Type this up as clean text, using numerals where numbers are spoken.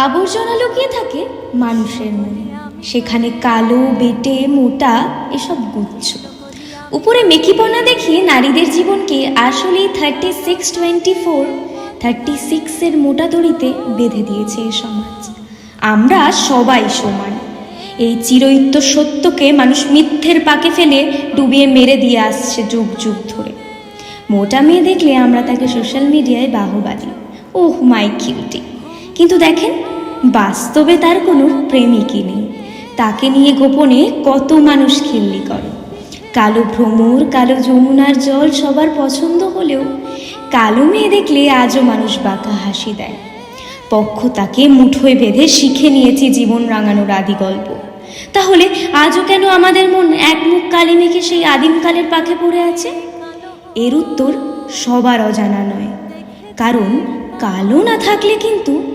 আবর্জনা লুকিয়ে থাকে মানুষের মনে, সেখানে কালো, বেটে, মোটা এসব গুচ্ছ। উপরে মেকিপনা দেখিয়ে নারীদের জীবনকে আসলেই 36-24-36 মোটা দড়িতে বেঁধে দিয়েছে এ সমাজ। আমরা সবাই সমান, এই চিরয়িত্য সত্যকে মানুষ মিথ্যের পাকে ফেলে ডুবিয়ে মেরে দিয়ে আসছে যুগ যুগ ধরে। মোটা মেয়ে দেখলে আমরা তাকে সোশ্যাল মিডিয়ায় বাহবা দিই, ওহ মাই কিউটি। কিন্তু দেখেন, বাস্তবে তার কোনো প্রেমিকই নেই। তাকে নিয়ে গোপনে কত মানুষ খিল্লি করে। কালো ভ্রমর, কালো যমুনার জল সবার পছন্দ হলেও কালো মেয়ে দেখলে আজও মানুষ বাঁকা হাসি দেয়। পক্ষ তাকে মুঠোয় বেঁধে শিখে নিয়েছি জীবন রাঙানোর আদি গল্প। তাহলে আজও কেন আমাদের মন এক মুখ কালি মেখে সেই আদিমকালের পাখে পড়ে আছে? এর উত্তর সবার অজানা নয়, কারণ কালো না থাকলে কিন্তু